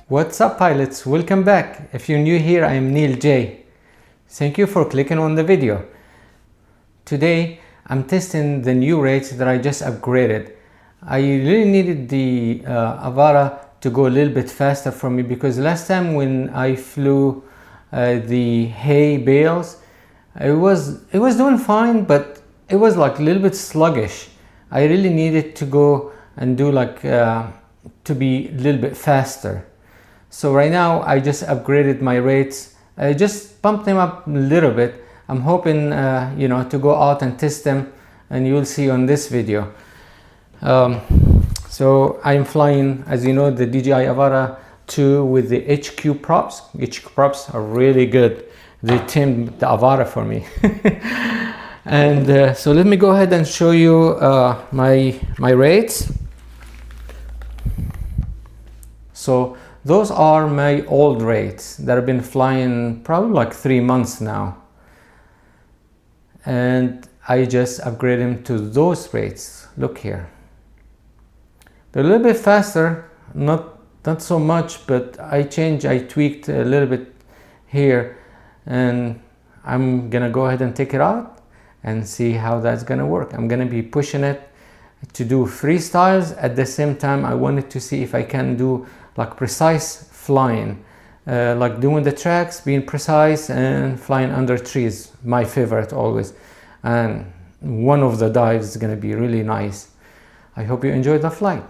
What's up, pilots? Welcome back. If you're new here, I am Neil J. Thank you for clicking on the video. Today I'm testing the new rates that I just upgraded. I really needed the Avara to go a little bit faster for me, because last time when I flew the hay bales, it was doing fine, but it was like a little bit sluggish. I really needed to go and do like to be a little bit faster. So right now I just upgraded my rates. I just bumped them up a little bit. I'm hoping to go out and test them, and you'll see on this video. So I'm flying, as you know, the DJI Avara 2 with the HQ props. HQ props are really good. They tamed the Avara for me. And so let me go ahead and show you my rates. So those are my old rates that I've been flying probably like 3 months now. And I just upgraded them to those rates. Look here. They're a little bit faster, not so much, but I tweaked a little bit here, and I'm gonna go ahead and take it out and see how that's gonna work. I'm gonna be pushing it to do freestyles. At the same time, I wanted to see if I can do like precise flying, like doing the tracks, being precise, and flying under trees, my favorite always. And one of the dives is gonna be really nice. I hope you enjoyed the flight.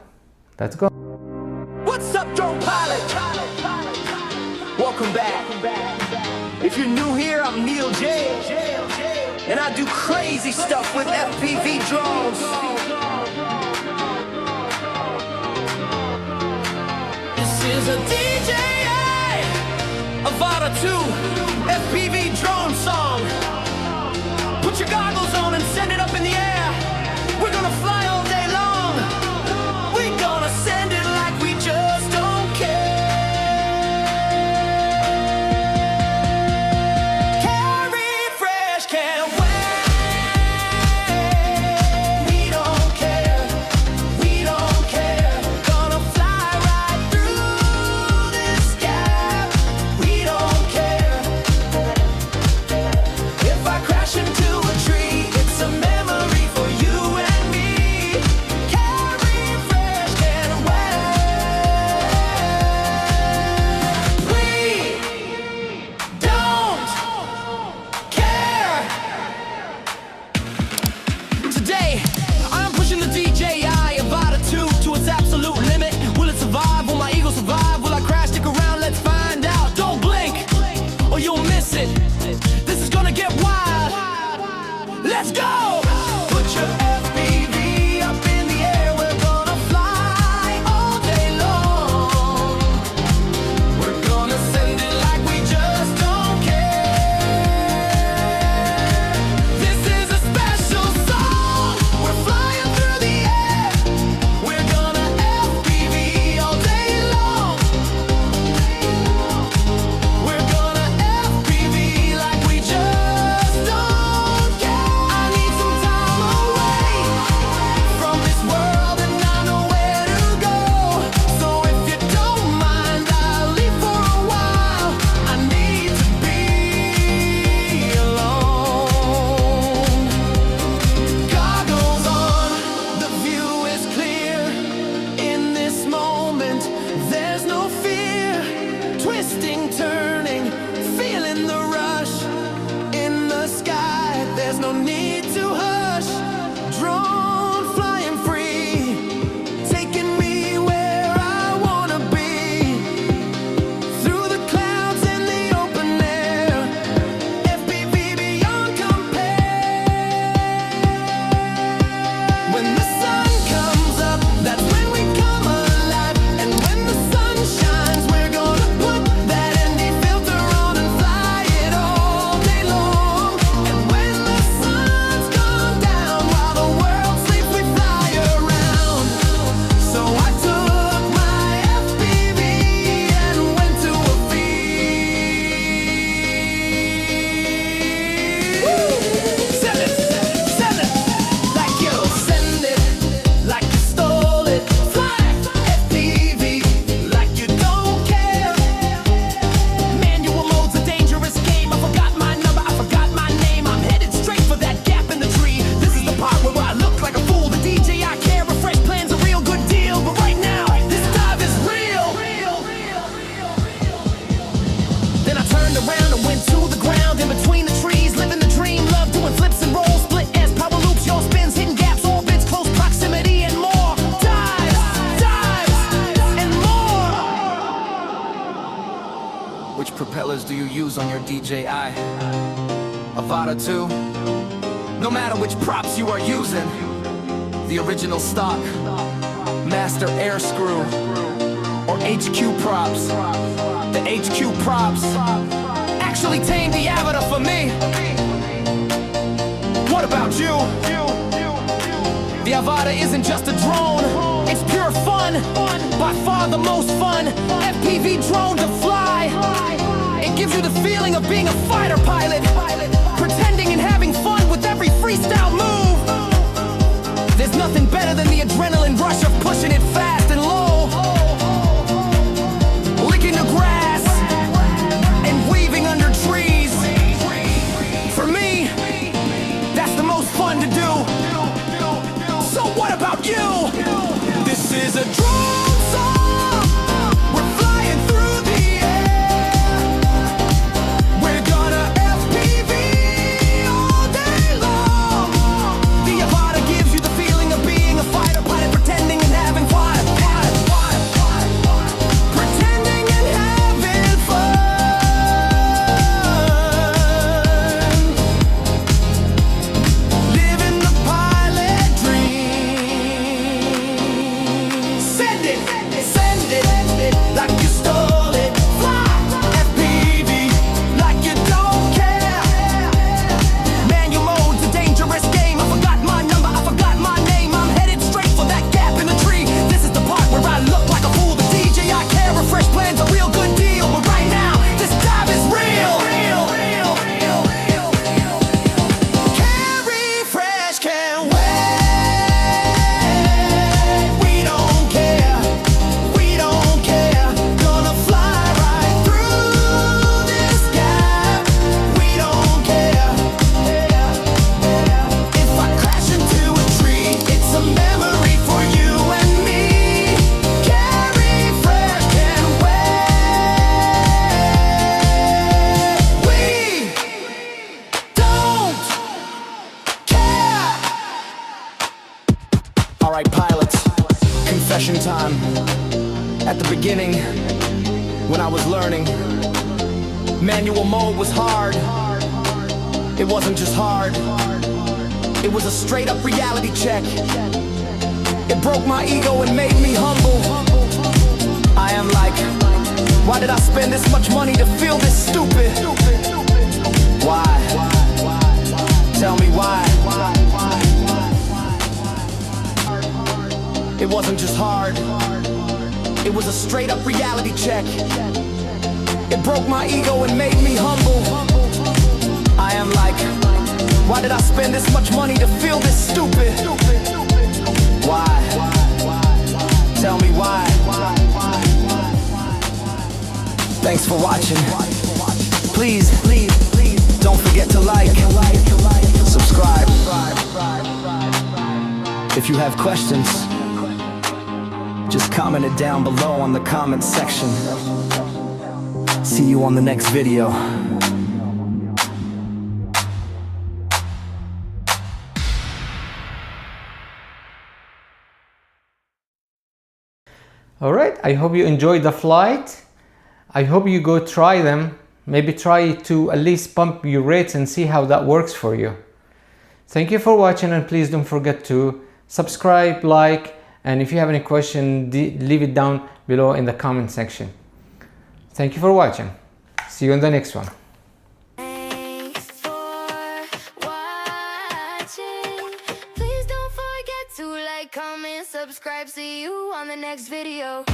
Let's go. What's up, drone pilot? Welcome back. If you're new here, I'm Neil J, and I do crazy stuff with FPV drones. This is a DJI Avara 2 FPV drone song. Put your goggles on and send it up in the air. We're gonna fly all day long. We're gonna send it like we just don't care. Carry fresh, can't wait. We don't care. We don't care. Gonna fly right through this gap. We don't care. Which propellers do you use on your DJI? Avata 2? No matter which props you are using, the original stock, master air screw, or HQ props. The HQ props actually tamed the Avata for me. What about you? The Avata isn't just a drone, it's pure fun. By far the most fun FPV drone to fly. It gives you the feeling of being a fighter pilot, pretending and having fun with every freestyle move. There's nothing better than the adrenaline rush of pushing it fast and low, licking the grass and weaving under trees. For me, that's the most fun to do. So what about you? This is a drone song. We're flying through the air. We're gonna FPV all day long. The Avata gives you the feeling of being a fighter pilot, pretending and having fun. Pretending and having fun. Living the pilot dream. Send it like you stole it. Fly FPV like you don't care. Manual mode's a dangerous game. I forgot my number, I forgot my name. I'm headed straight for that gap in the tree. This is the part where I look like a fool. The DJI care, refresh plan's a real good deal. But right now, this dive is real. Carry fresh can't wait. We don't care. We don't care. Gonna fly right through this gap. We don't care. If I crash into a tree, it's a memory for you and me. Carry fresh can't wait. We don't care. Alright, pilots, confession time. At the beginning, when I was learning, manual mode was hard. It wasn't just hard, it was a straight up reality check. It broke my ego and made me humble. I am like, why did I spend this much money to feel this stupid? Why? Tell me why. It wasn't just hard, it was a straight up reality check. It broke my ego and made me humble. I am like, why did I spend this much money to feel this stupid? Why? Tell me why. Thanks for watching. Please, don't forget to like, subscribe. If you have questions, just comment it down below on the comment section. See you on the next video. Alright, I hope you enjoyed the flight. I hope you go try them. Maybe try to at least pump your rates and see how that works for you. Thank you for watching, and please don't forget to subscribe, like, and if you have any question, leave it down below in the comment section. Thank you for watching. See you in the next one. Thanks for watching. Please don't forget to like, comment, subscribe. See you on the next video.